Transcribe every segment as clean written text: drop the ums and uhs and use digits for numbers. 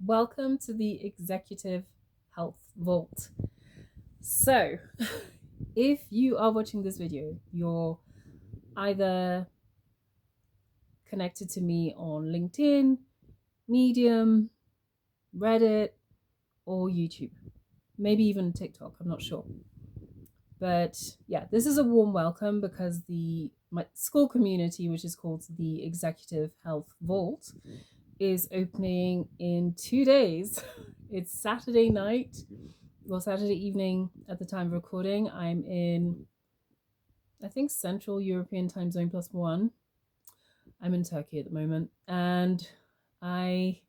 Welcome to the Executive Health Vault. So, if you are watching this video, you're either connected to me on LinkedIn, Medium, Reddit, or YouTube. Maybe even TikTok, I'm not sure. But yeah, this is a warm welcome because my SKOOL community, which is called the Executive Health Vault, is opening in 2 days. It's Saturday night, well, Saturday evening at the time of recording. I'm in, I think, Central European time zone +1. I'm in Turkey at the moment, and I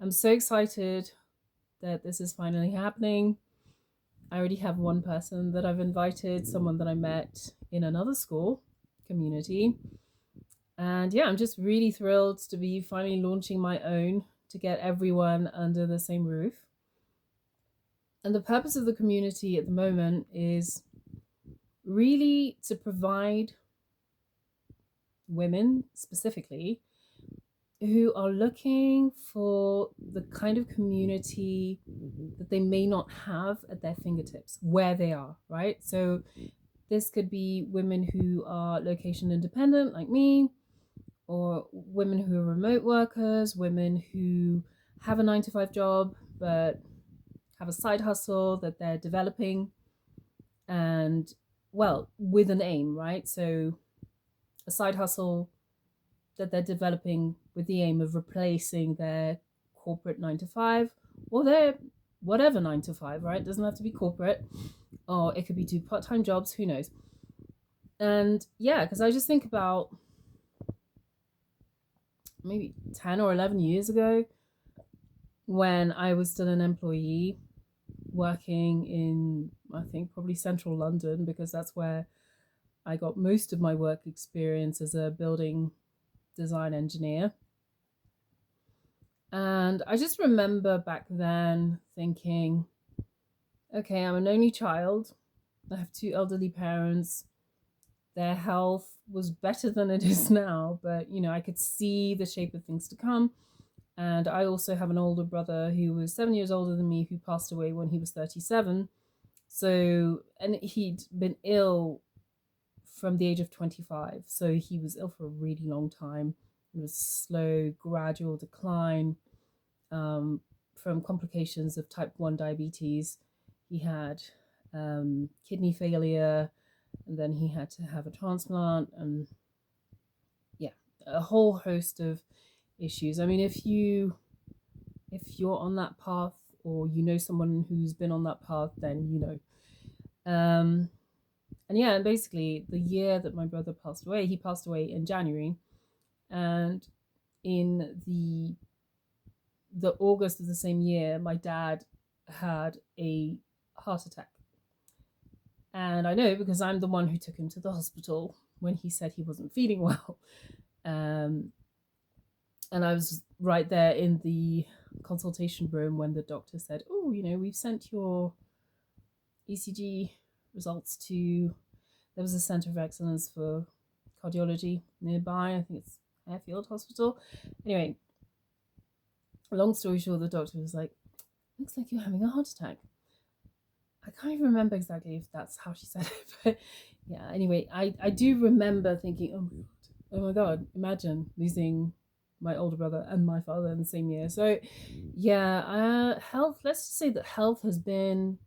am so excited that this is finally happening. I already have one person that I've invited, someone that I met in another SKOOL community. And yeah, I'm just really thrilled to be finally launching my own to get everyone under the same roof. And the purpose of the community at the moment is really to provide women specifically who are looking for the kind of community that they may not have at their fingertips where they are, right? So this could be women who are location independent like me, or women who are remote workers, women who have a 9-to-5 job but have a side hustle that they're developing, and well, with an aim, right? So a side hustle that they're developing with the aim of replacing their corporate 9-to-5 or their whatever 9-to-5, right? It doesn't have to be corporate, or it could be 2 part-time jobs, who knows. And yeah, because I just think about maybe 10 or 11 years ago when I was still an employee working in, I think, probably central London, because that's where I got most of my work experience as a building design engineer. And I just remember back then thinking, okay, I'm an only child. I have 2 elderly parents. Their health was better than it is now, but I could see the shape of things to come. And I also have an older brother who was 7 years older than me, who passed away when he was 37. So, and he'd been ill from the age of 25. So he was ill for a really long time. It was slow, gradual decline from complications of type 1 diabetes. He had kidney failure, and then he had to have a transplant, and yeah, a whole host of issues. I mean, if you're on that path, or someone who's been on that path, then and yeah, and basically the year that my brother passed away, he passed away in January, and in the August of the same year, my dad had a heart attack. And I know because I'm the one who took him to the hospital when he said he wasn't feeling well. And I was right there in the consultation room when the doctor said, oh, we've sent your ECG results to, there was a Centre of Excellence for Cardiology nearby. I think it's Airfield Hospital. Anyway, long story short, the doctor was like, looks like you're having a heart attack. I can't even remember exactly if that's how she said it, but yeah, anyway, I do remember thinking, oh my God, imagine losing my older brother and my father in the same year. So yeah, health, let's just say that health has been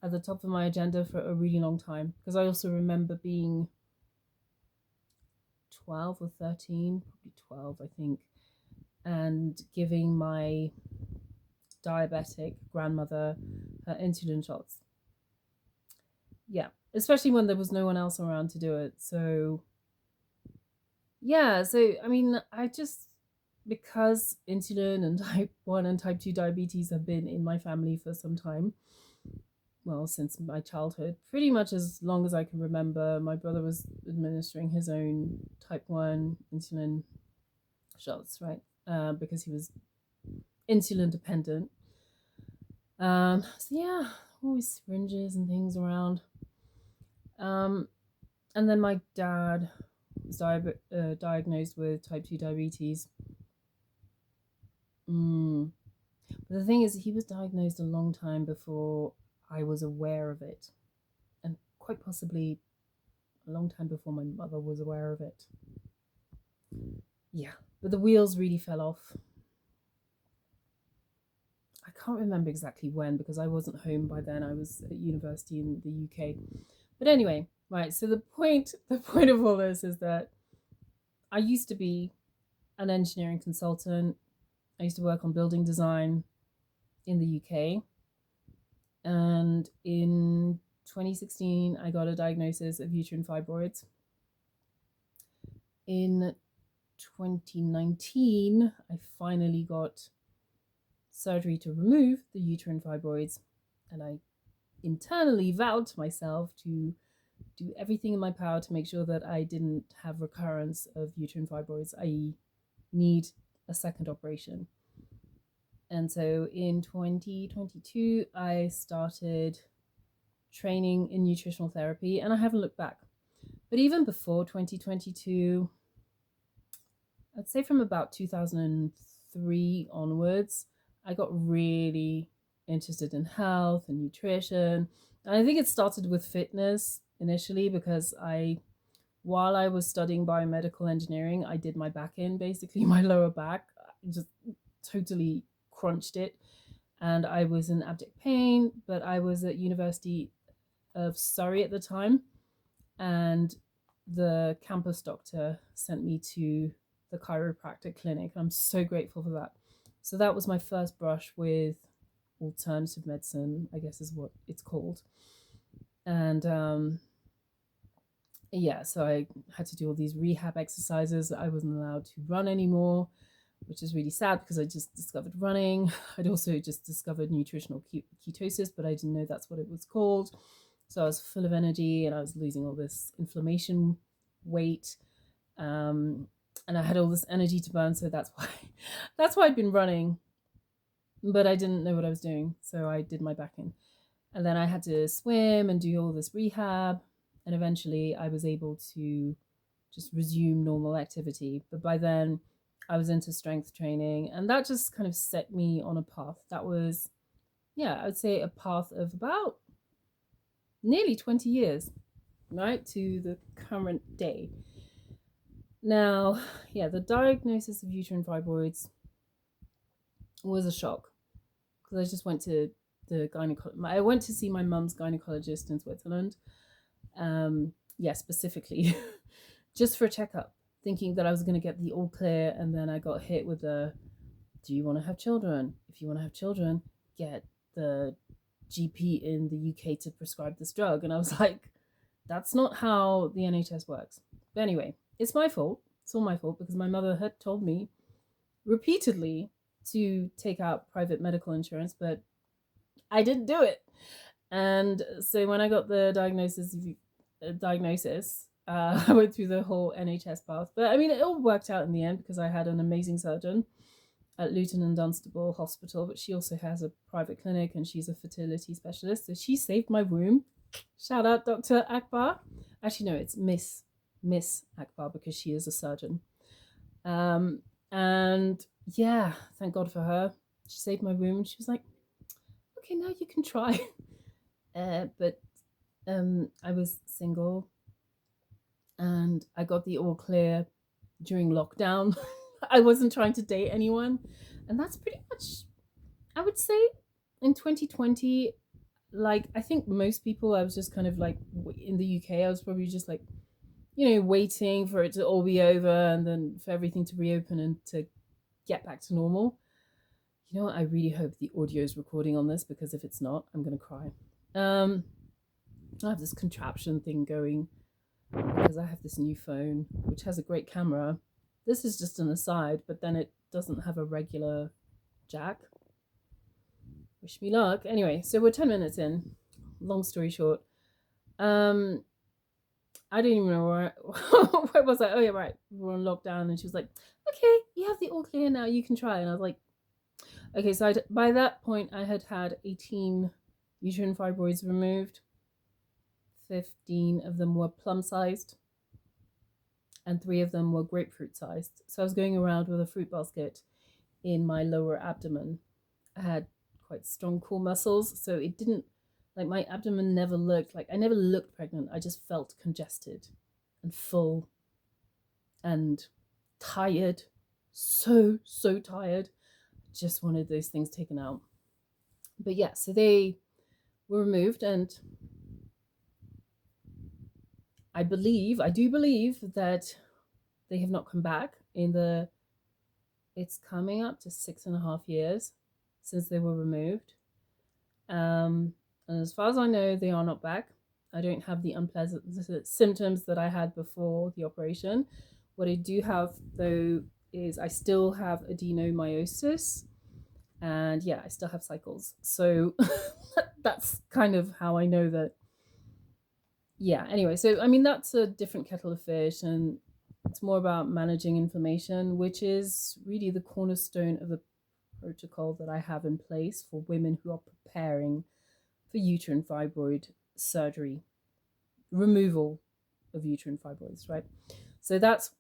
at the top of my agenda for a really long time, because I also remember being 12 or 13, probably 12, I think, and giving my diabetic grandmother her insulin shots. Yeah, especially when there was no one else around to do it. So yeah, so I mean, because insulin and type 1 and type 2 diabetes have been in my family for some time, well, since my childhood, pretty much as long as I can remember, my brother was administering his own type 1 insulin shots, right? Because he was insulin dependent. So yeah, always syringes and things around. And then my dad was diagnosed with type 2 diabetes But the thing is, he was diagnosed a long time before I was aware of it, and quite possibly a long time before my mother was aware of it. Yeah, but the wheels really fell off. I can't remember exactly when because I wasn't home by then. I was at university in the UK. But anyway, right, so the point of all this is that I used to be an engineering consultant. I used to work on building design in the UK. And in 2016, I got a diagnosis of uterine fibroids. In 2019, I finally got surgery to remove the uterine fibroids, and I internally vowed to myself to do everything in my power to make sure that I didn't have recurrence of uterine fibroids, i.e. need a second operation. And so in 2022, I started training in nutritional therapy, and I haven't looked back. But even before 2022, I'd say from about 2003 onwards, I got really interested in health and nutrition. And I think it started with fitness initially because while I was studying biomedical engineering, I did my back in, basically my lower back, just totally crunched it. And I was in abject pain, but I was at University of Surrey at the time. And the campus doctor sent me to the chiropractic clinic. I'm so grateful for that. So that was my first brush with alternative medicine, I guess is what it's called. And yeah, so I had to do all these rehab exercises. I wasn't allowed to run anymore, which is really sad because I just discovered running. I'd also just discovered nutritional ketosis, but I didn't know that's what it was called. So I was full of energy and I was losing all this inflammation weight. And I had all this energy to burn, so that's why I'd been running, but I didn't know what I was doing, so I did my back in. And then I had to swim and do all this rehab, and eventually I was able to just resume normal activity. But by then I was into strength training, and that just kind of set me on a path. That was, I would say a path of about nearly 20 years, right, to the current day. Now, the diagnosis of uterine fibroids was a shock because I just went to the gynecologist. I went to see my mum's gynecologist in Switzerland. Specifically, just for a checkup, thinking that I was going to get the all clear, and then I got hit with the, do you want to have children? If you want to have children, get the GP in the UK to prescribe this drug. And I was like, that's not how the NHS works. But anyway, it's my fault. It's all my fault because my mother had told me repeatedly to take out private medical insurance, but I didn't do it. And so when I got the diagnosis, I went through the whole NHS path. But I mean, it all worked out in the end because I had an amazing surgeon at Luton and Dunstable Hospital, but she also has a private clinic and she's a fertility specialist. So she saved my womb. Shout out Dr. Akbar. Actually, no, it's Miss Akbar because she is a surgeon. And yeah, thank God for her. She saved my womb. She was like, okay, now you can try. But I was single and I got the all clear during lockdown. I wasn't trying to date anyone. And that's pretty much, I would say, in 2020, like, I think most people, I was just kind of like, in the UK, I was probably just like, waiting for it to all be over and then for everything to reopen and to get back to normal. You know what? I really hope the audio is recording on this because if it's not, I'm going to cry. I have this contraption thing going because I have this new phone, which has a great camera. This is just an aside, but then it doesn't have a regular jack. Wish me luck. Anyway, so we're 10 minutes in. Long story short. I didn't even know where was I? Oh yeah, right. We were on lockdown and she was like, okay, you have the all clear now, you can try. And I was like, okay, so by that point I had 18 uterine fibroids removed. 15 of them were plum sized and 3 of them were grapefruit sized. So I was going around with a fruit basket in my lower abdomen. I had quite strong core muscles, so it didn't, like, my abdomen never looked like, I never looked pregnant. I just felt congested and full and tired, so tired. Just wanted those things taken out. But yeah, so they were removed, and I do believe that they have not come back it's coming up to 6.5 years since they were removed. And as far as I know, they are not back. I don't have the unpleasant symptoms that I had before the operation. What I do have, though, is I still have adenomyosis, and yeah, I still have cycles. So that's kind of how I know that. Yeah, anyway, so I mean, that's a different kettle of fish, and it's more about managing inflammation, which is really the cornerstone of the protocol that I have in place for women who are preparing for uterine fibroid surgery, removal of uterine fibroids, right? So that's,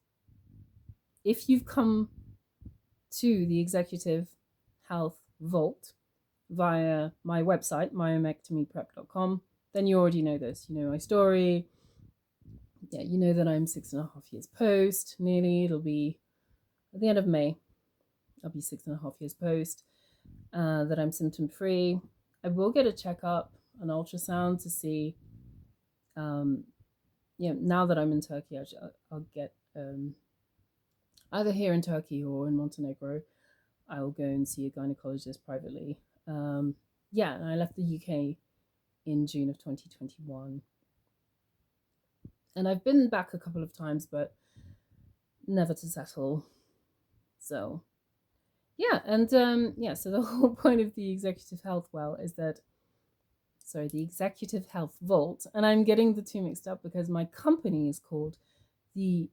if you've come to the Executive Health Vault via my website, myomectomyprep.com, then you already know this. You know my story. Yeah, you know that I'm 6.5 years post, nearly. It'll be at the end of May. I'll be 6.5 years post, that I'm symptom free. I will get a checkup, an ultrasound to see, now that I'm in Turkey, I'll get, either here in Turkey or in Montenegro, I'll go and see a gynecologist privately. And I left the UK in June of 2021. And I've been back a couple of times, but never to settle. So, yeah, and so the whole point of the Executive Health the Executive Health Vault, and I'm getting the two mixed up because my company is called the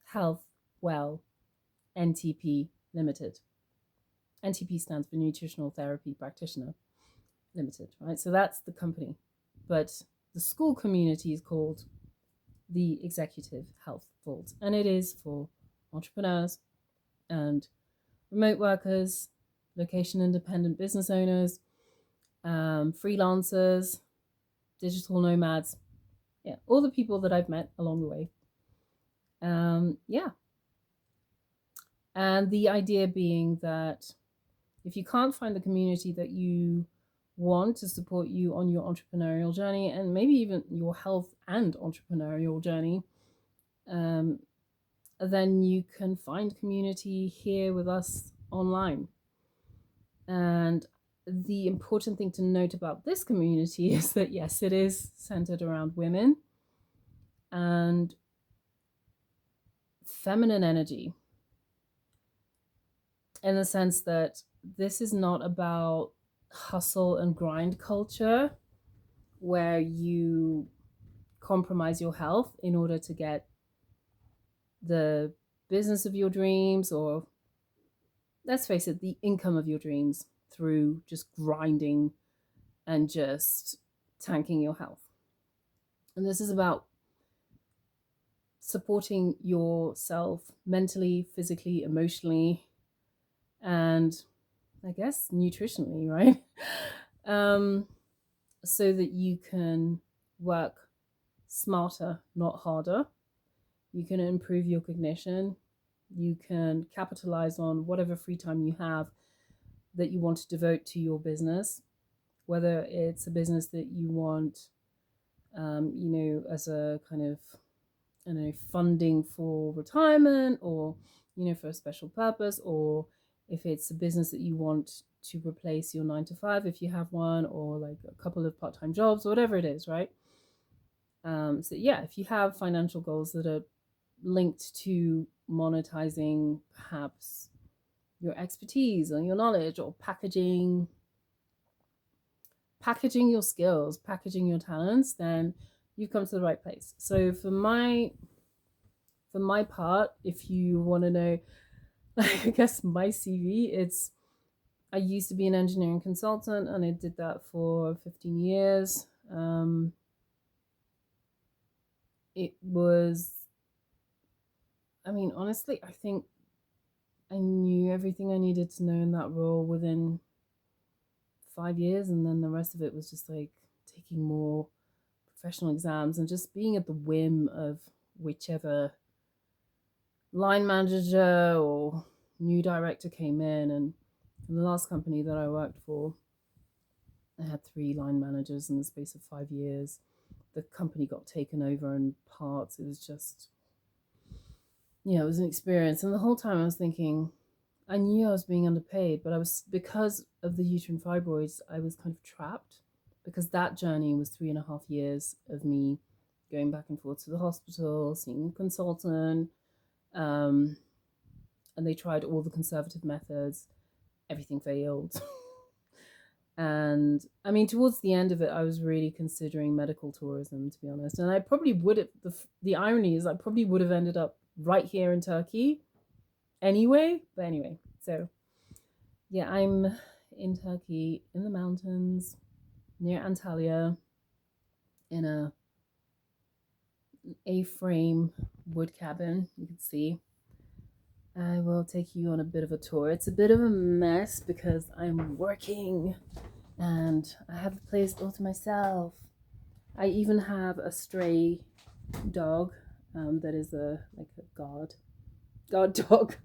Health Well NTP Limited. NTP stands for Nutritional Therapy Practitioner Limited, right? So that's the company. But the SKOOL Community is called the Executive Health Vault, and it is for entrepreneurs and remote workers, location independent business owners, freelancers, digital nomads, all the people that I've met along the way. And the idea being that if you can't find the community that you want to support you on your entrepreneurial journey, and maybe even your health and entrepreneurial journey, then you can find community here with us online. And the important thing to note about this community is that, yes, it is centered around women and feminine energy, in the sense that this is not about hustle and grind culture where you compromise your health in order to get the business of your dreams, or, let's face it, the income of your dreams, through just grinding and just tanking your health. And this is about supporting yourself mentally, physically, emotionally, and I guess nutritionally, right? So that you can work smarter, not harder. You can improve your cognition. You can capitalize on whatever free time you have that you want to devote to your business, whether it's a business that you want, as a kind of, funding for retirement, or, for a special purpose, or if it's a business that you want to replace your 9-to-5 if you have one, or like a couple of part-time jobs, or whatever it is, right? If you have financial goals that are linked to monetizing perhaps your expertise or your knowledge, or packaging your skills, packaging your talents, then you've come to the right place. So for my part, if you want to know, I guess, my CV, I used to be an engineering consultant, and I did that for 15 years. It was, honestly, I think I knew everything I needed to know in that role within 5 years, and then the rest of it was just like taking more professional exams and just being at the whim of whichever line manager or new director came in. And in the last company that I worked for, I had 3 line managers in the space of 5 years. The company got taken over in parts. It was just, it was an experience. And the whole time I was thinking, I knew I was being underpaid, but because of the uterine fibroids, I was kind of trapped, because that journey was 3.5 years of me going back and forth to the hospital, seeing a consultant, and they tried all the conservative methods. Everything failed. And I mean, towards the end of it, I was really considering medical tourism, to be honest. And I probably would have, the irony is I probably would have ended up right here in Turkey anyway. But anyway, so yeah, I'm in Turkey, in the mountains, near Antalya, in a A-frame wood cabin. You can see. I will take you on a bit of a tour. It's a bit of a mess because I'm working and I have the place all to myself. I even have a stray dog that is a guard dog,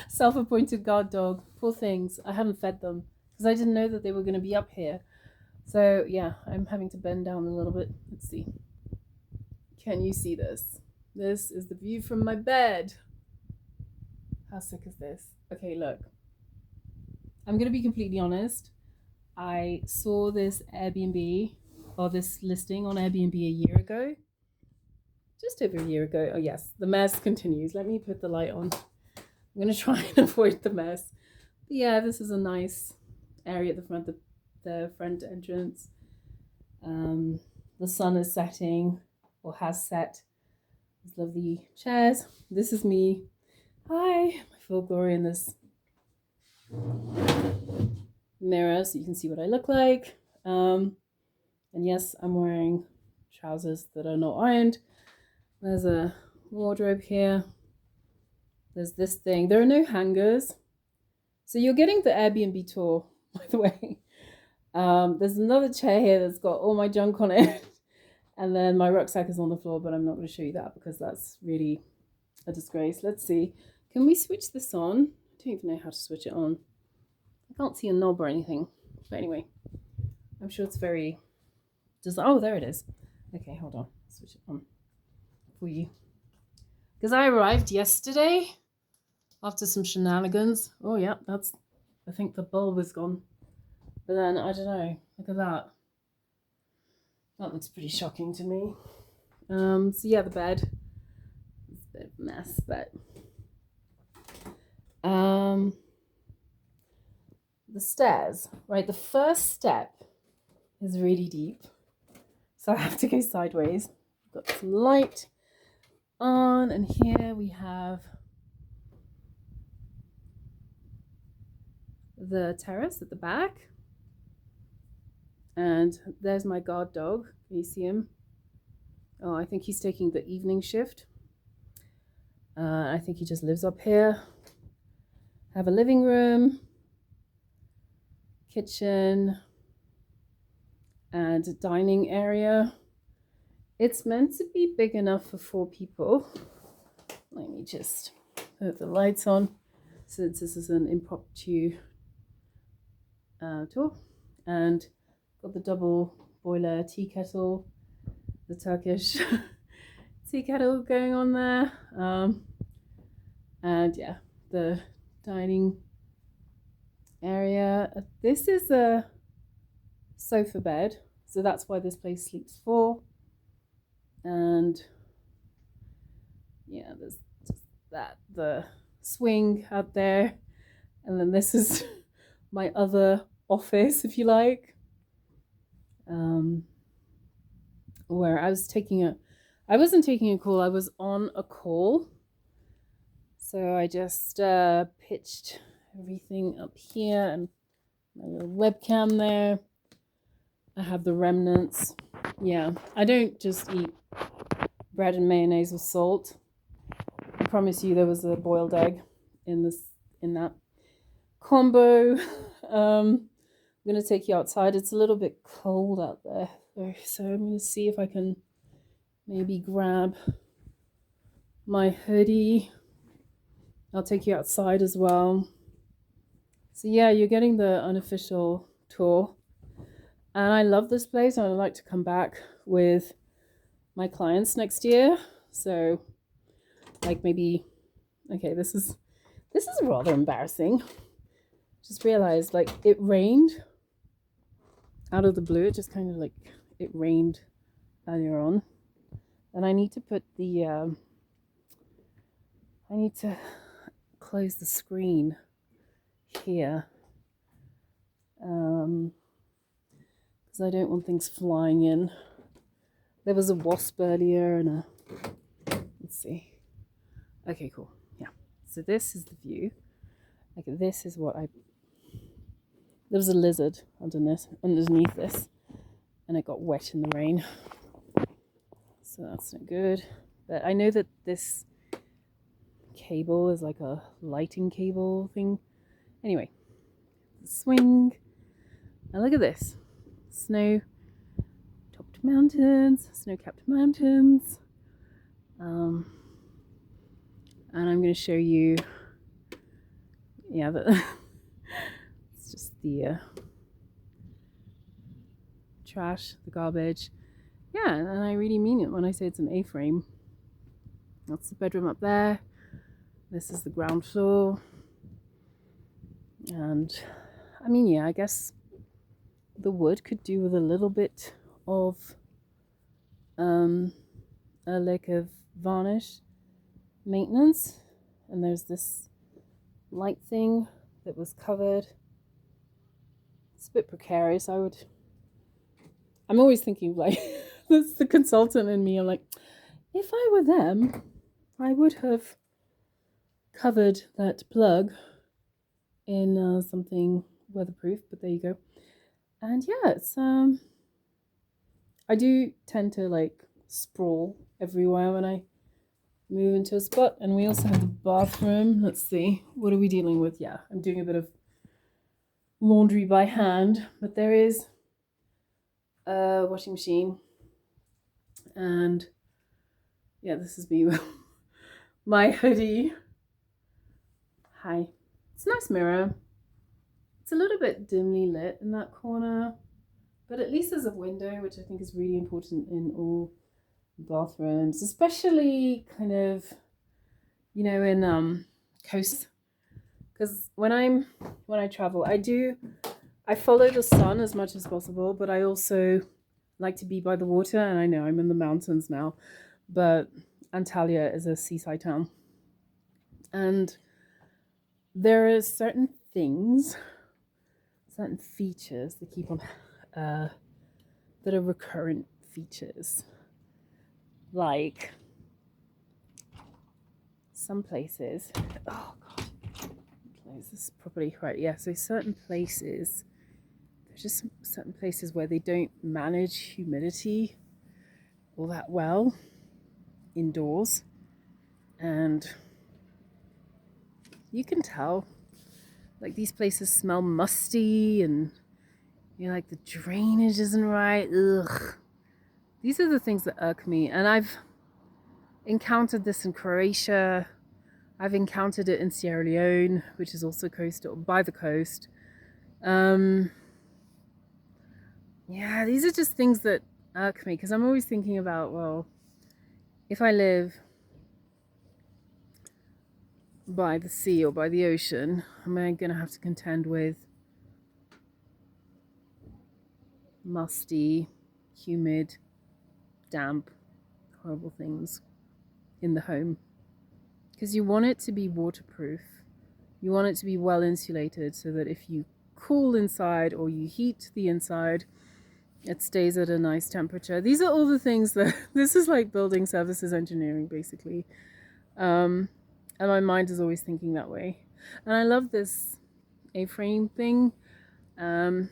self-appointed guard dog. Poor things. I haven't fed them because I didn't know that they were going to be up here. So yeah, I'm having to bend down a little bit. Let's see. Can you see this? This is the view from my bed. How sick is this? Okay, look. I'm going to be completely honest. I saw this Airbnb, or this listing on Airbnb a year ago. Just over a year ago. Oh yes, the mess continues. Let me put the light on. I'm going to try and avoid the mess. But yeah, this is a nice area at the front, the front entrance. The sun is setting, or has set. These lovely chairs. This is me. Hi, my full glory in this mirror, so you can see what I look like. And yes, I'm wearing trousers that are not ironed. There's a wardrobe here. There's this thing. There are no hangers. So you're getting the Airbnb tour, by the way. There's another chair here that's got all my junk on it. And then my rucksack is on the floor, but I'm not going to show you that because that's really a disgrace. Let's see. Can we switch this on? I don't even know how to switch it on. I can't see a knob or anything. But anyway, I'm sure it's very... Oh, there it is. Okay, hold on. Switch it on for you. Because I arrived yesterday after some shenanigans. Oh, yeah, I think the bulb is gone. But then, I don't know. Look at that. That looks pretty shocking to me. So yeah, the bed. It's a bit of a mess, but... the stairs, right? The first step is really deep. So I have to go sideways. Got some light on, and here we have the terrace at the back. And there's my guard dog. Can you see him? Oh, I think he's taking the evening shift. I think he just lives up here. Have a living room, kitchen, and a dining area. It's meant to be big enough for 4 people. Let me just put the lights on since this is an impromptu tour. And got the double boiler tea kettle, the Turkish tea kettle going on there. And yeah, the dining area. This is a sofa bed, so that's why this place sleeps 4. And yeah, there's just the swing out there, and then this is my other office, if you like, where I wasn't taking a call, I was on a call. So I just pitched everything up here and my little webcam there. I have the remnants. Yeah, I don't just eat bread and mayonnaise with salt. I promise you there was a boiled egg in this in that combo. I'm going to take you outside. It's a little bit cold out there, so I'm going to see if I can maybe grab my hoodie. I'll take you outside as well. So yeah, you're getting the unofficial tour, and I love this place. I'd like to come back with my clients next year. So like maybe, okay, this is rather embarrassing. Just realized, like, it rained out of the blue. It just kind of like, it rained earlier on, and I need to put the I need to close the screen here, because I don't want things flying in. There was a wasp earlier and let's see. Okay, cool. Yeah, so this is the view. Like, this is what there was a lizard underneath this, and it got wet in the rain, so that's not good. But I know that this cable is like a lighting cable thing. Anyway, swing, and look at this, snow-topped mountains, snow-capped mountains. And I'm going to show you, yeah, it's just the trash, the garbage. Yeah, and I really mean it when I say it's an A-frame. That's the bedroom up there. This is the ground floor. And I mean, yeah, I guess the wood could do with a little bit of a lick of varnish maintenance. And there's this light thing that was covered. It's a bit precarious. I'm always thinking, like, that's the consultant in me. I'm like, if I were them, I would have covered that plug in something weatherproof, but there you go. And yeah, it's I do tend to like sprawl everywhere when I move into a spot. And we also have the bathroom. Let's see, what are we dealing with? Yeah, I'm doing a bit of laundry by hand, but there is a washing machine. And yeah, this is me with my hoodie. Hi. It's a nice mirror. It's a little bit dimly lit in that corner, but at least there's a window, which I think is really important in all bathrooms, especially kind of, you know, in coasts. Because when I travel, I follow the sun as much as possible, but I also like to be by the water. And I know I'm in the mountains now, but Antalya is a seaside town, and there are certain things, certain features that keep on that are recurrent features, like some places. Oh god, close this properly. Right, yeah, so certain places, there's just certain places where they don't manage humidity all that well indoors, and you can tell, like, these places smell musty, and you know, like the drainage isn't right. Ugh. These are the things that irk me, and I've encountered this in Croatia. I've encountered it in Sierra Leone, which is also coastal, by the coast. Yeah, these are just things that irk me, because I'm always thinking about, well, if I live by the sea or by the ocean, am I going to have to contend with musty, humid, damp, horrible things in the home? Because you want it to be waterproof. You want it to be well insulated, so that if you cool inside or you heat the inside, it stays at a nice temperature. These are all the things that, this is like building services engineering, basically. And my mind is always thinking that way. And I love this A-frame thing. And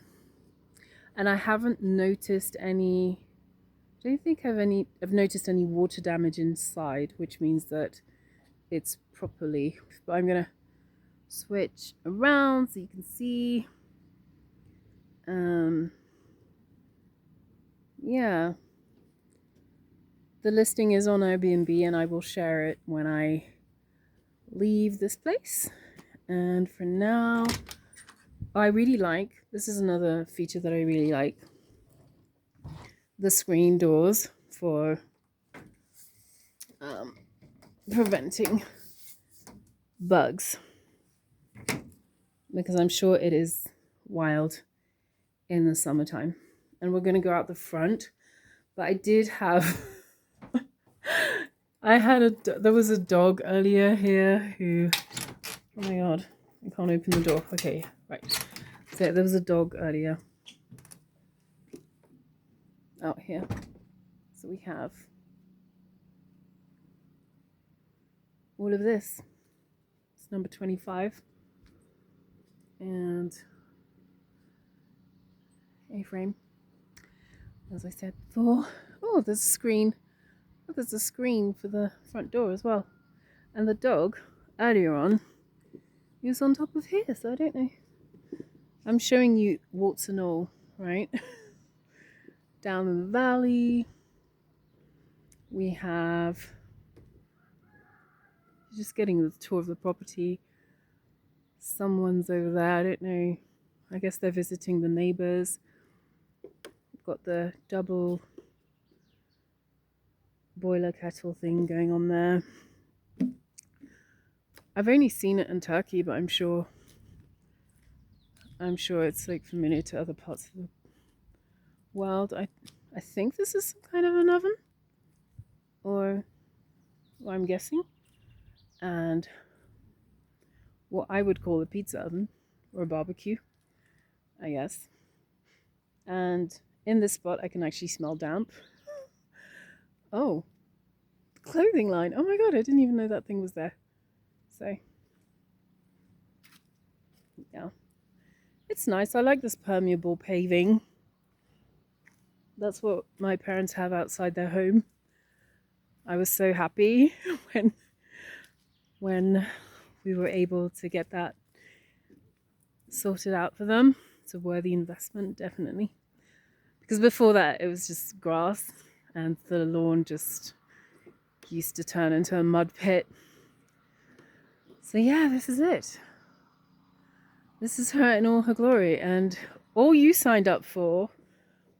I haven't noticed any, I don't think I've noticed any water damage inside, which means that it's properly, but I'm gonna switch around so you can see. Yeah, the listing is on Airbnb and I will share it when I leave this place. And for now, I really like, this is another feature that I really like, the screen doors for preventing bugs, because I'm sure it is wild in the summertime. And we're going to go out the front, but I did have there was a dog earlier here who, oh my god, I can't open the door. Okay, right. So there was a dog earlier out here. So we have all of this. It's number 25. And A-frame, as I said before. Oh, there's a screen. Oh, there's a screen for the front door as well. And the dog, earlier on, he was on top of here, so I don't know. I'm showing you warts and all, right? Down in the valley, we have, just getting the tour of the property. Someone's over there, I don't know. I guess they're visiting the neighbors. We've got the double boiler kettle thing going on there. I've only seen it in Turkey, but I'm sure it's like familiar to other parts of the world. I think this is some kind of an oven, or what I'm guessing, and what I would call a pizza oven or a barbecue, I guess. And in this spot I can actually smell damp. Oh, clothing line. Oh my god, I didn't even know that thing was there. So yeah, it's nice. I like this permeable paving. That's what my parents have outside their home. I was so happy when we were able to get that sorted out for them. It's a worthy investment, definitely. Because before that, it was just grass, and the lawn just used to turn into a mud pit. So yeah, this is it. This is her in all her glory. And all you signed up for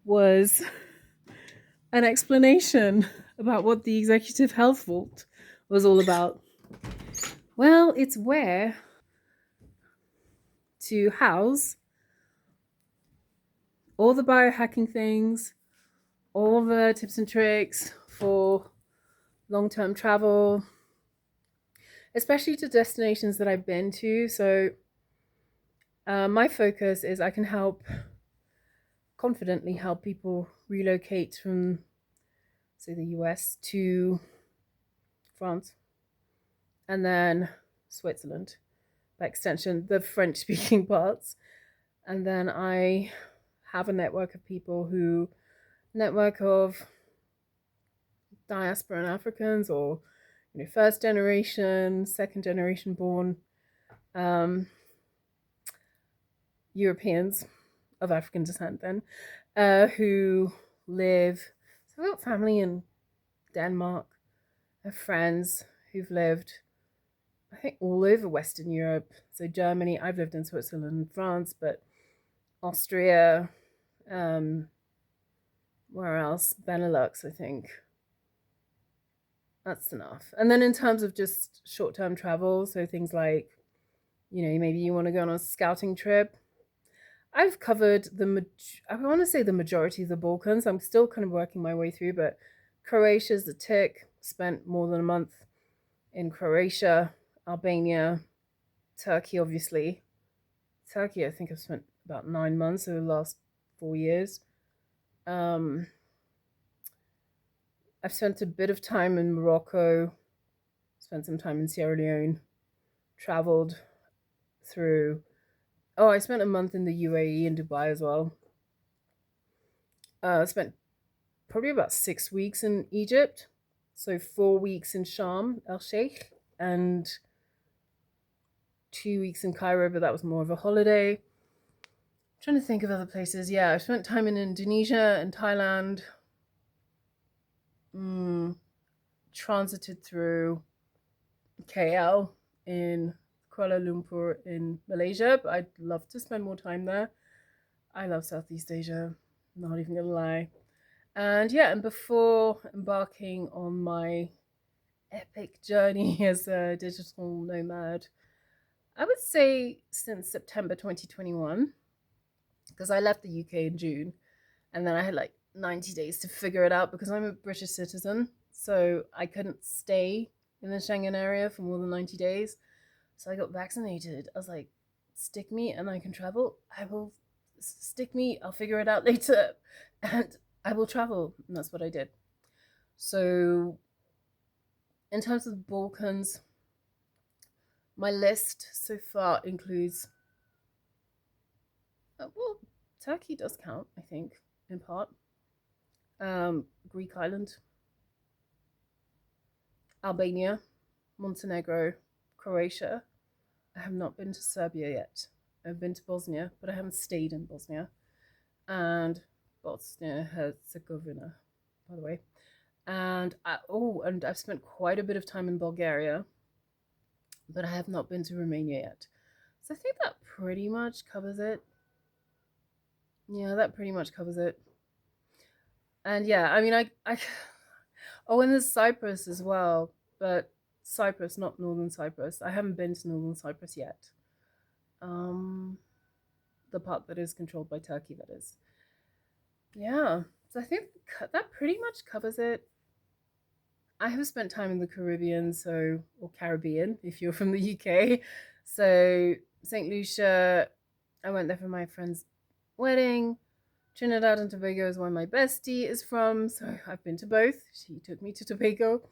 was an explanation about what the executive health vault was all about. Well, it's where to house all the biohacking things, all the tips and tricks for long-term travel, especially to destinations that I've been to. So my focus is I can confidently help people relocate from, say, the US to France and then Switzerland, by extension, the French-speaking parts. And then I have a network of Diasporan Africans, or first generation, second generation born Europeans of African descent then, who live, so I've got family in Denmark, I have friends who've lived, I think, all over Western Europe. So Germany, I've lived in Switzerland, France, but Austria, where else? Benelux, I think. That's enough. And then in terms of just short-term travel, so things like, maybe you want to go on a scouting trip. I've covered I want to say the majority of the Balkans. I'm still kind of working my way through, but Croatia's the tick. Spent more than a month in Croatia, Albania, Turkey, obviously. Turkey, I think I've spent about 9 months over the last 4 years. I've spent a bit of time in Morocco, spent some time in Sierra Leone, traveled through, I spent a month in the UAE and Dubai as well. Spent probably about 6 weeks in Egypt, so 4 weeks in Sharm el Sheikh, and 2 weeks in Cairo, but that was more of a holiday. I'm trying to think of other places. Yeah, I spent time in Indonesia and Thailand. Transited through KL in Kuala Lumpur in Malaysia, but I'd love to spend more time there. I love Southeast Asia, not even gonna lie. And yeah, and before embarking on my epic journey as a digital nomad, I would say since September 2021, because I left the UK in June, and then I had like 90 days to figure it out because I'm a British citizen, so I couldn't stay in the Schengen area for more than 90 days. So I got vaccinated. I was like, stick me and I can travel. I will stick me, I'll figure it out later, and I will travel. And that's what I did. So in terms of the Balkans, my list so far includes, well, Turkey does count, I think, in part. Greek island, Albania, Montenegro, Croatia. I have not been to Serbia yet. I've been to Bosnia, but I haven't stayed in Bosnia. And Bosnia-Herzegovina, by the way. And I've spent quite a bit of time in Bulgaria, but I have not been to Romania yet. So I think that pretty much covers it. Yeah, that pretty much covers it. And yeah, I mean, oh, and there's Cyprus as well, but Cyprus, not Northern Cyprus. I haven't been to Northern Cyprus yet. The part that is controlled by Turkey, that is. Yeah, so I think that pretty much covers it. I have spent time in the Caribbean, or Caribbean, if you're from the UK. So St. Lucia, I went there for my friend's wedding. Trinidad and Tobago is where my bestie is from, so I've been to both. She took me to Tobago.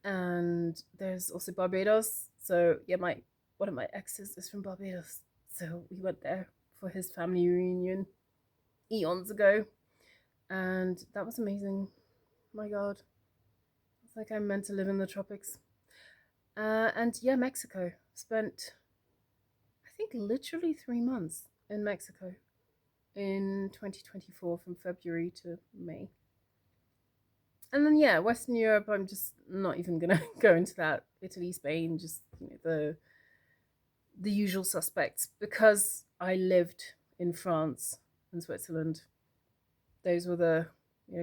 And there's also Barbados. So yeah, one of my exes is from Barbados. So we went there for his family reunion eons ago. And that was amazing. My God. It's like I'm meant to live in the tropics. And yeah, Mexico. Spent, I think, literally 3 months in Mexico in 2024 from February to May. And then yeah, Western Europe, I'm just not even gonna go into that. Italy, Spain, just the usual suspects. Because I lived in France and Switzerland, those were the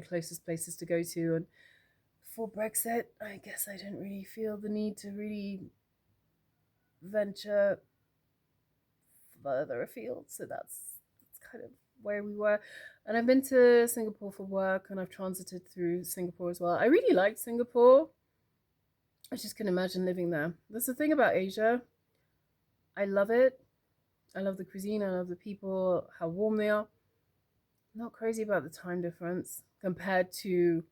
closest places to go to. And for Brexit, I guess I didn't really feel the need to really venture further afield. So that's kind of where we were. And I've been to Singapore for work, and I've transited through Singapore as well. I really liked Singapore. I just can imagine living there. That's the thing about Asia. I love it. I love the cuisine. I love the people, how warm they are. I'm not crazy about the time difference compared to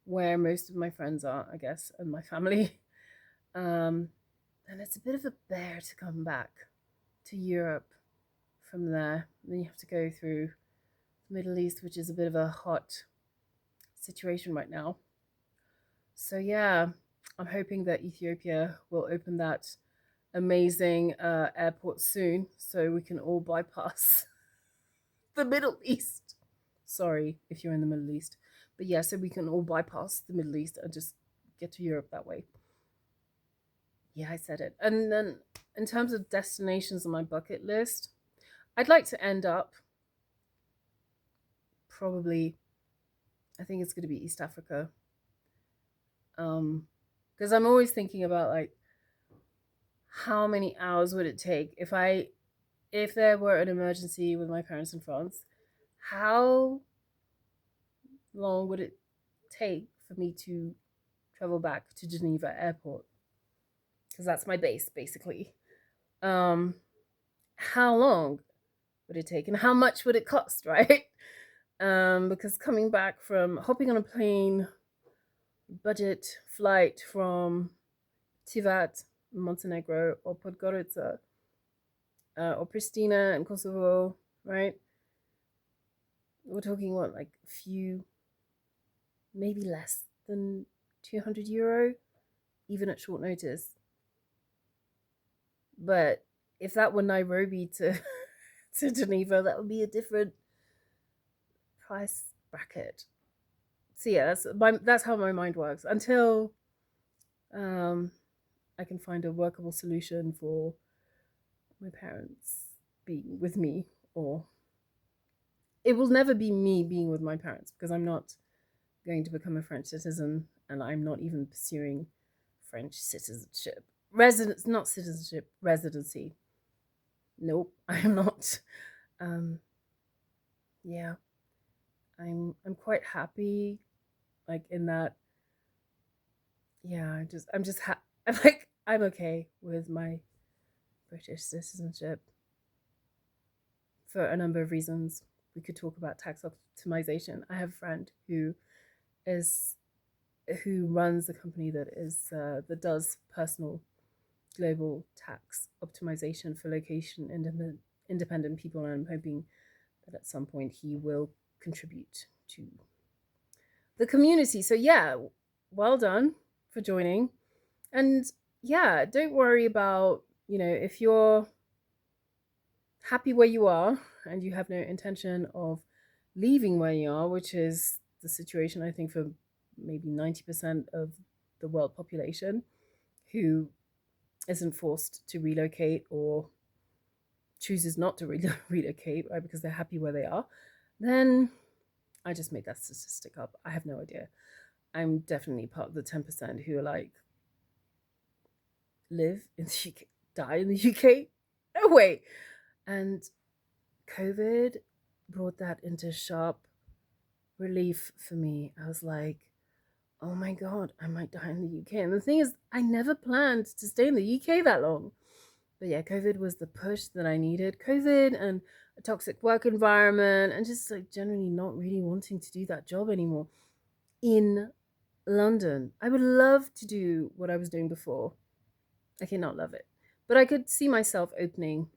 where most of my friends are, I guess, and my family. And it's a bit of a bear to come back to Europe from there. Then you have to go through the Middle East, which is a bit of a hot situation right now. So yeah, I'm hoping that Ethiopia will open that amazing airport soon, so we can all bypass the Middle East. Sorry if you're in the Middle East, but yeah, so we can all bypass the Middle East and just get to Europe that way. Yeah, I said it. And then in terms of destinations on my bucket list, I'd like to end up probably, I think it's going to be East Africa. Because I'm always thinking about like, how many hours would it take if there were an emergency with my parents in France? How long would it take for me to travel back to Geneva Airport? Because that's my base, basically. How long would it take, and how much would it cost, right? Because coming back from hopping on a plane, budget flight from Tivat, Montenegro, or Podgorica, or Pristina in Kosovo, right? We're talking what, like a few, maybe less than €200, even at short notice. But if that were Nairobi to to Geneva, that would be a different price bracket. So yeah, that's how my mind works until I can find a workable solution for my parents being with me, or it will never be me being with my parents because I'm not going to become a French citizen, and I'm not even pursuing French citizenship. Residence, not citizenship, residency. Nope, I am not. Um, yeah, I'm quite happy, like in that. Yeah, I'm like I'm okay with my British citizenship for a number of reasons. We could talk about tax optimization. I have a friend is who runs a company that does personal global tax optimization for location independent people, and I'm hoping that at some point he will contribute to the community. So yeah, well done for joining. And yeah, don't worry about, if you're happy where you are and you have no intention of leaving where you are, which is the situation, I think, for maybe 90% of the world population who isn't forced to relocate or chooses not to relocate, right, because they're happy where they are, then I just made that statistic up. I have no idea. I'm definitely part of the 10% who are like, live in the UK, die in the UK. No way. And COVID brought that into sharp relief for me. I was like, oh my God, I might die in the UK. And the thing is, I never planned to stay in the UK that long. But yeah, COVID was the push that I needed. COVID and a toxic work environment, and just like generally not really wanting to do that job anymore in London. I would love to do what I was doing before. I cannot love it. But I could see myself opening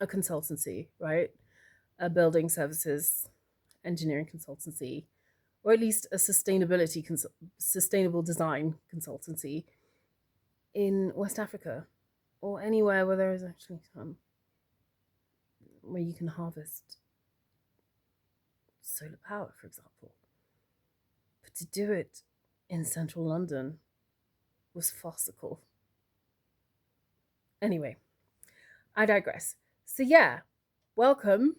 a consultancy, right? A building services engineering consultancy, or at least a sustainable design consultancy in West Africa, or anywhere where there is actually some where you can harvest solar power, for example. But to do it in central London was farcical. Anyway, I digress. So yeah, welcome.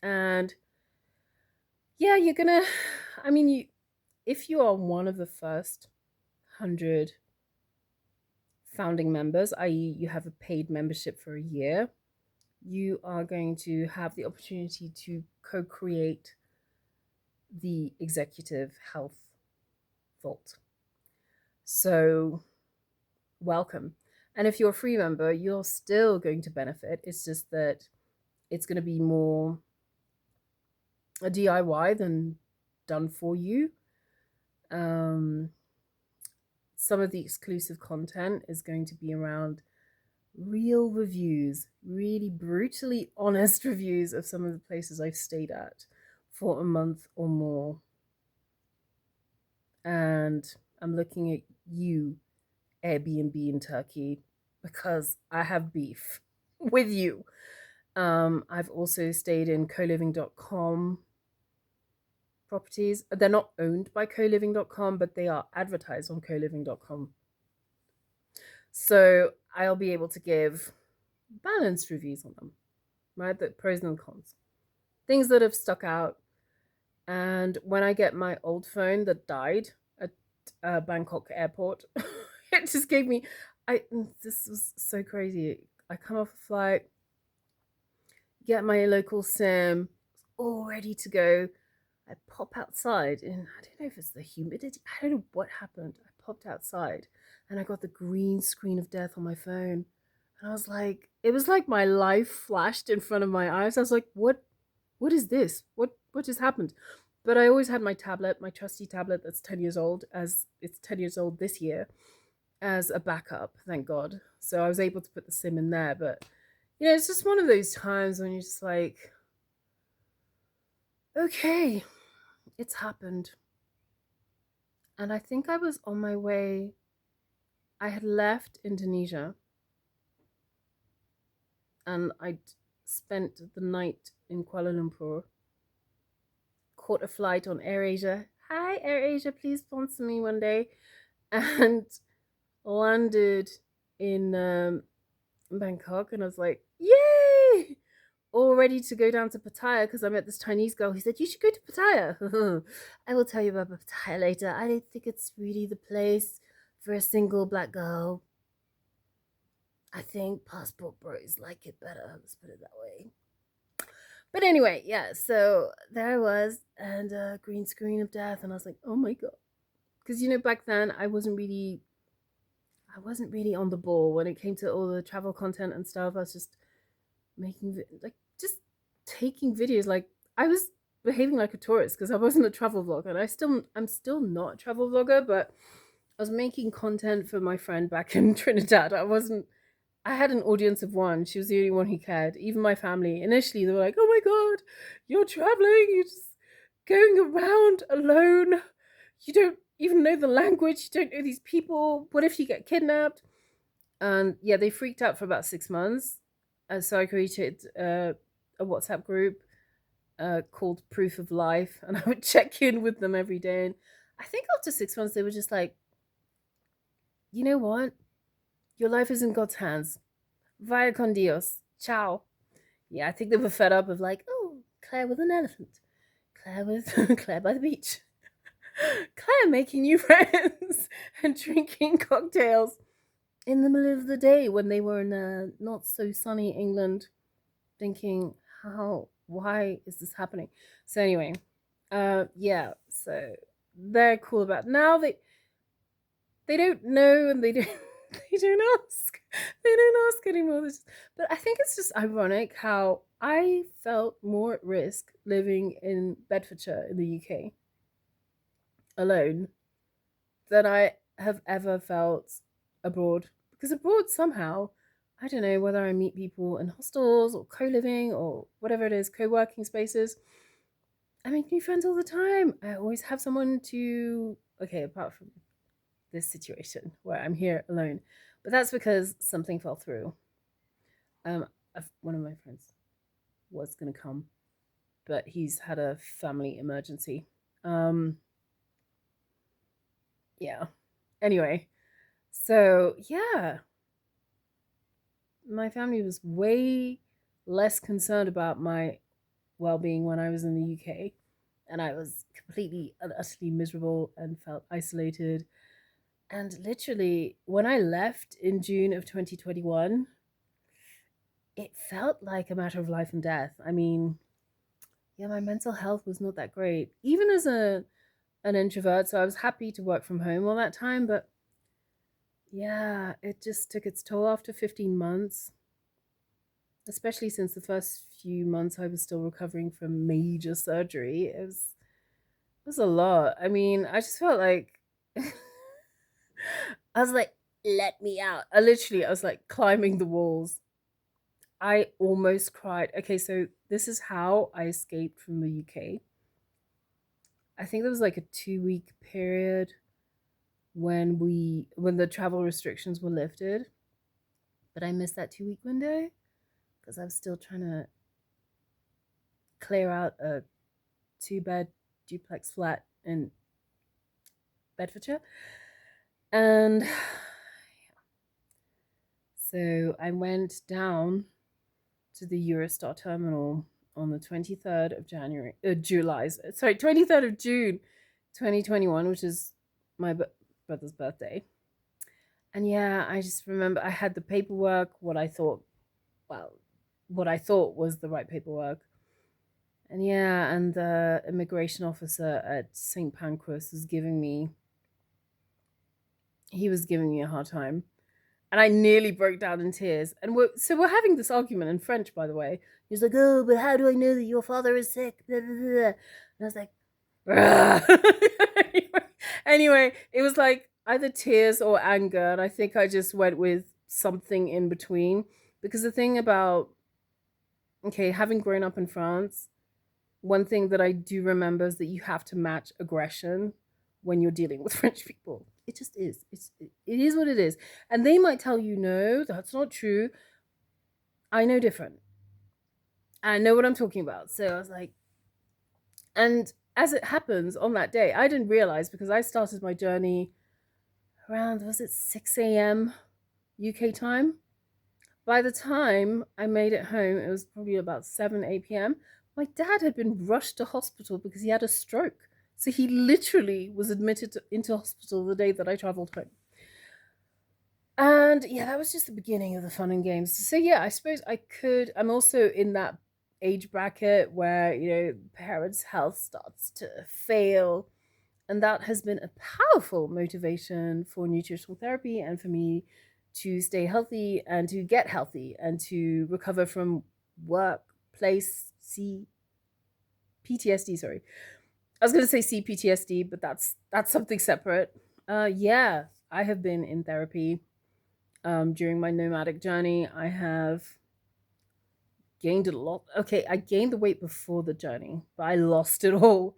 And yeah, you're gonna, if you are one of the first 100 founding members, i.e., you have a paid membership for a year, you are going to have the opportunity to co-create the executive health vault. So, welcome. And if you're a free member, you're still going to benefit. It's just that it's going to be more a DIY than done for you. Some of the exclusive content is going to be around real reviews, really brutally honest reviews of some of the places I've stayed at for a month or more. And I'm looking at you, Airbnb in Turkey, because I have beef with you. I've also stayed in coliving.com properties. They're not owned by coliving.com, but they are advertised on coliving.com. So I'll be able to give balanced reviews on them, right? The pros and cons, things that have stuck out. And when I get my old phone that died at Bangkok airport, it just gave me, this was so crazy. I come off a flight, get my local SIM, all ready to go. I pop outside, and I don't know if it's the humidity. I don't know what happened. I popped outside, and I got the green screen of death on my phone. And I was like, it was like my life flashed in front of my eyes. I was like, what is this? What just happened? But I always had my tablet, my trusty tablet that's 10 years old, as it's 10 years old this year, as a backup, thank God. So I was able to put the SIM in there. But, it's just one of those times when you're just like, okay, it's happened. And I think I was on my way. I had left Indonesia and I'd spent the night in Kuala Lumpur, caught a flight on AirAsia. Hi, AirAsia, please sponsor me one day. And landed in Bangkok, and I was like, yay! All ready to go down to Pattaya because I met this Chinese girl who said, you should go to Pattaya. I will tell you about Pattaya later. I don't think it's really the place for a single black girl. I think passport bros like it better. Let's put it that way. But anyway, yeah, so there I was, and a green screen of death, and I was like, oh my God. Because, back then I wasn't really on the ball when it came to all the travel content and stuff. I was just just taking videos. Like, I was behaving like a tourist because I wasn't a travel vlogger, and I'm still not a travel vlogger, but I was making content for my friend back in Trinidad. I had an audience of one. She was the only one who cared. Even my family, initially, they were like, oh my God, you're traveling, you're just going around alone. You don't even know the language. You don't know these people. What if you get kidnapped? And yeah, they freaked out for about 6 months. And so I created a WhatsApp group called Proof of Life. And I would check in with them every day. And I think after 6 months, they were just like, you know what? Your life is in God's hands. Vaya con Dios. Ciao. Yeah, I think they were fed up of like, oh, Claire with an elephant. Claire with Claire by the beach. Claire making new friends and drinking cocktails in the middle of the day when they were in a not so sunny England, thinking, why is this happening? So anyway, yeah, so they're cool about it. Now they don't know, and they don't ask anymore. But I think it's just ironic how I felt more at risk living in Bedfordshire in the UK alone than I have ever felt abroad. Because abroad, somehow, I don't know whether I meet people in hostels or co-living or whatever it is, co-working spaces, I make new friends all the time. I always have someone to, okay, apart from this situation where I'm here alone, but that's because something fell through. One of my friends was going to come, but he's had a family emergency. Yeah. Anyway, so yeah, my family was way less concerned about my well-being when I was in the UK, and I was completely and utterly miserable and felt isolated. And literally, when I left in June of 2021, it felt like a matter of life and death. I mean, yeah, my mental health was not that great, even as an introvert. So I was happy to work from home all that time, but yeah, it just took its toll after 15 months, especially since the first few months I was still recovering from major surgery. It was a lot. I mean, I just felt like I was like, let me out. I was like climbing the walls. I almost cried. Okay, so this is how I escaped from the UK. I think there was like a 2-week period when the travel restrictions were lifted, but I missed that 2-week window because I was still trying to clear out a 2-bed duplex flat in Bedfordshire. And so I went down to the Eurostar terminal on the 23rd of June 2021, which is my brother's birthday. And yeah, I just remember I had the paperwork, what I thought was the right paperwork. And yeah, and the immigration officer at St. Pancras was giving me a hard time. And I nearly broke down in tears. And we're having this argument in French, by the way. He's like, oh, but how do I know that your father is sick? Blah, blah, blah. And I was like, anyway, it was like either tears or anger. And I think I just went with something in between. Because the thing about, okay, having grown up in France, one thing that I do remember is that you have to match aggression when you're dealing with French people. It just is. It is what it is. And they might tell you, no, that's not true. I know different. I know what I'm talking about. So I was like, and as it happens on that day, I didn't realize because I started my journey around, was it 6 a.m. UK time? By the time I made it home, it was probably about 7, 8 p.m. My dad had been rushed to hospital because he had a stroke. So he literally was admitted into hospital the day that I traveled home. And yeah, that was just the beginning of the fun and games. So yeah, I suppose I'm also in that age bracket where, parents' health starts to fail. And that has been a powerful motivation for nutritional therapy and for me to stay healthy and to get healthy and to recover from workplace PTSD. Sorry, I was going to say CPTSD, but that's something separate. Yeah, I have been in therapy during my nomadic journey. I have gained a lot. Okay, I gained the weight before the journey, but I lost it all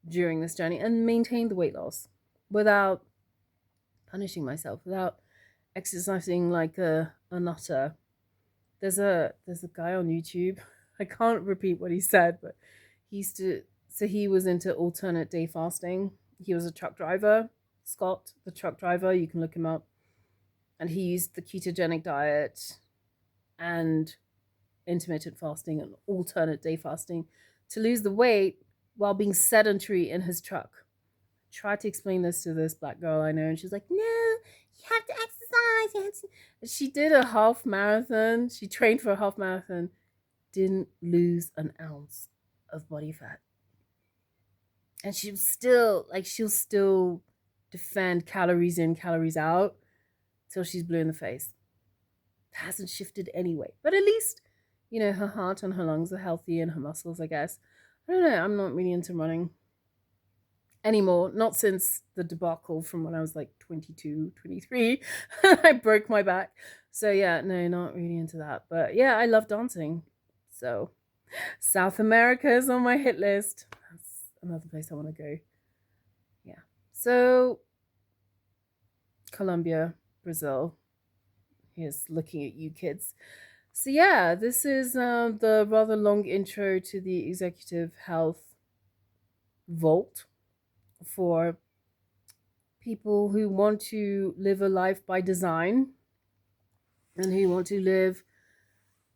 during this journey and maintained the weight loss without punishing myself, without exercising like a nutter. There's a guy on YouTube. I can't repeat what he said, but he was into alternate day fasting. He was a truck driver, Scott, the truck driver. You can look him up. And he used the ketogenic diet and intermittent fasting and alternate day fasting to lose the weight while being sedentary in his truck. I tried to explain this to this black girl I know, and she's like, no, you have to exercise. She did a half marathon. She trained for a half marathon, didn't lose an ounce of body fat. And she'll still defend calories in, calories out till she's blue in the face. It hasn't shifted anyway. But at least, her heart and her lungs are healthy and her muscles, I guess. I don't know. I'm not really into running anymore. Not since the debacle from when I was like 22, 23. I broke my back. So yeah, no, not really into that. But yeah, I love dancing. So South America is on my hit list. That's another place I want to go. Yeah. So Colombia, Brazil. Here's looking at you kids. So yeah, this is the rather long intro to the executive health vault for people who want to live a life by design and who want to live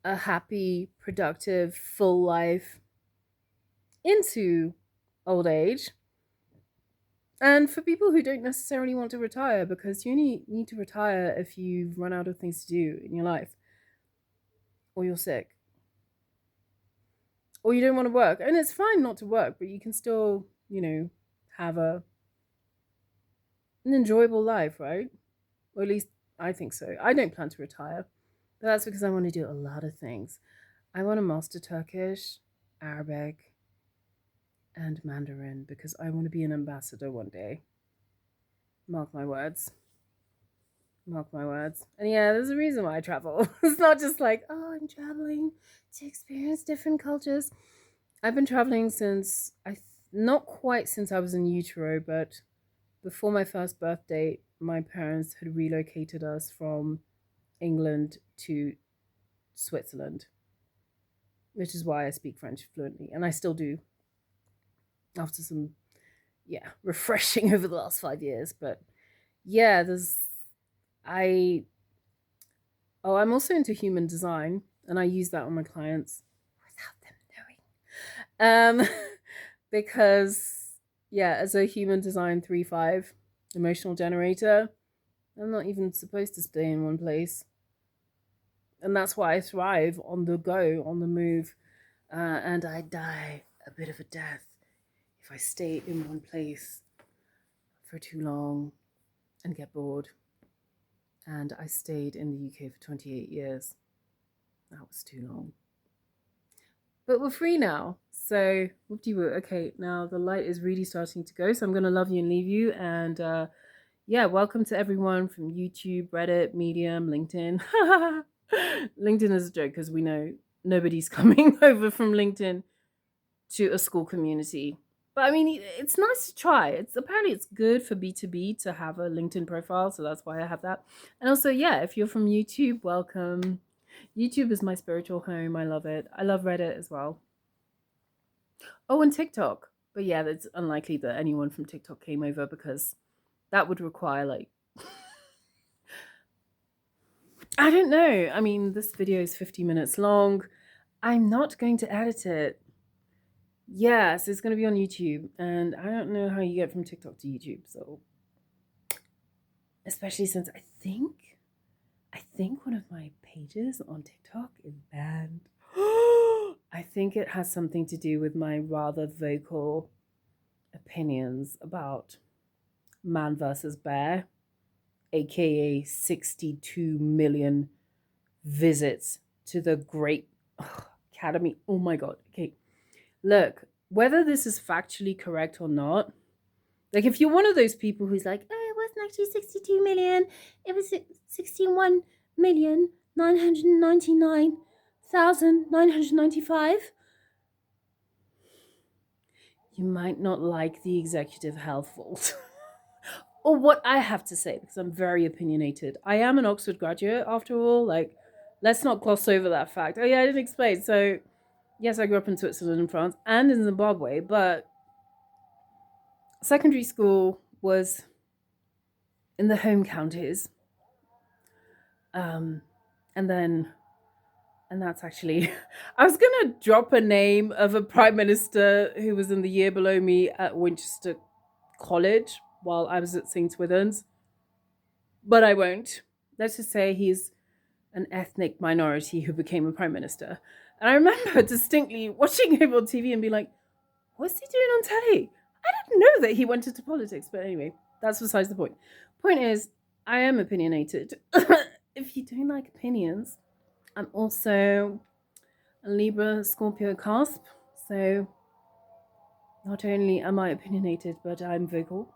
a happy, productive, full life into old age. And for people who don't necessarily want to retire, because you only need to retire if you've run out of things to do in your life, or you're sick, or you don't want to work. And it's fine not to work, but you can still, have an enjoyable life, right? Or at least I think so. I don't plan to retire, but that's because I want to do a lot of things. I want to master Turkish, Arabic, and Mandarin because I want to be an ambassador one day. Mark my words. Mark my words. And yeah, there's a reason why I travel. It's not just like, oh, I'm traveling to experience different cultures. I've been traveling since, not quite since I was in utero, but before my first birthday, my parents had relocated us from England to Switzerland, which is why I speak French fluently. And I still do after some, refreshing over the last 5 years. But yeah, I'm also into human design, and I use that on my clients without them knowing. Because, as a human design 3-5 emotional generator, I'm not even supposed to stay in one place. And that's why I thrive on the go, on the move. And I die a bit of a death if I stay in one place for too long and get bored. And I stayed in the UK for 28 years. That was too long. But we're free now. So, whoop-de-whoop. Okay, now the light is really starting to go. So I'm going to love you and leave you. And welcome to everyone from YouTube, Reddit, Medium, LinkedIn. LinkedIn is a joke because we know nobody's coming over from LinkedIn to a SKOOL Community. But I mean, it's nice to try. Apparently it's good for B2B to have a LinkedIn profile, so that's why I have that. And also, if you're from YouTube, welcome. YouTube is my spiritual home. I love it. I love Reddit as well. Oh, and TikTok. But yeah, it's unlikely that anyone from TikTok came over because that would require like I don't know. I mean, this video is 50 minutes long. I'm not going to edit it. Yes, it's going to be on YouTube, and I don't know how you get from TikTok to YouTube. So, especially since I think one of my pages on TikTok is banned. I think it has something to do with my rather vocal opinions about man versus bear, aka 62 million visits to the Great Academy. Oh my god. Okay. Look, whether this is factually correct or not, like if you're one of those people who's like, oh, it wasn't actually 62 million, it was 61,999,995, you might not like the executive health vault. Or what I have to say, because I'm very opinionated. I am an Oxford graduate, after all. Like, let's not gloss over that fact. Oh yeah, I didn't explain. So, yes, I grew up in Switzerland and France and in Zimbabwe, but secondary school was in the home counties. And that's actually, I was going to drop a name of a prime minister who was in the year below me at Winchester College while I was at St. Swithin's, but I won't. Let's just say he's an ethnic minority who became a prime minister. And I remember distinctly watching him on TV and being like, what's he doing on telly? I didn't know that he went into politics. But anyway, that's besides the point. Point is, I am opinionated. If you don't like opinions, I'm also a Libra Scorpio cusp. So not only am I opinionated, but I'm vocal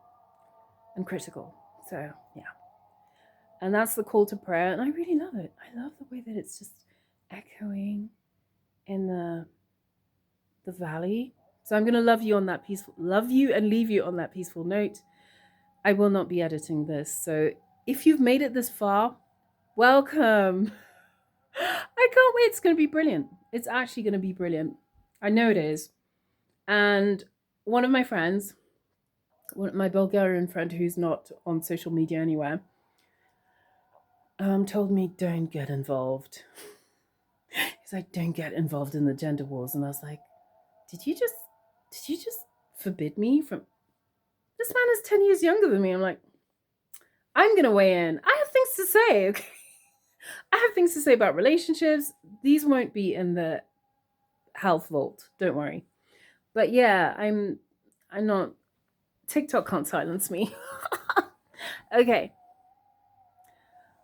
and critical. So yeah. And that's the call to prayer. And I really love it. I love the way that it's just echoing in the valley. So I'm going to love you and leave you on that peaceful note. I will not be editing this. So if you've made it this far, welcome. I can't wait. It's going to be brilliant. It's actually going to be brilliant. I know it is. And one of my friends, my Bulgarian friend who's not on social media anywhere, told me, don't get involved. He's like, don't get involved in the gender wars. And I was like, did you just forbid me from... This man is 10 years younger than me. I'm like, I'm going to weigh in. I have things to say, okay? I have things to say about relationships. These won't be in the health vault. Don't worry. But yeah, I'm not... TikTok can't silence me. Okay.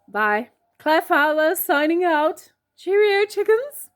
Bye. Claire Fowler signing out. Cheerio, chickens.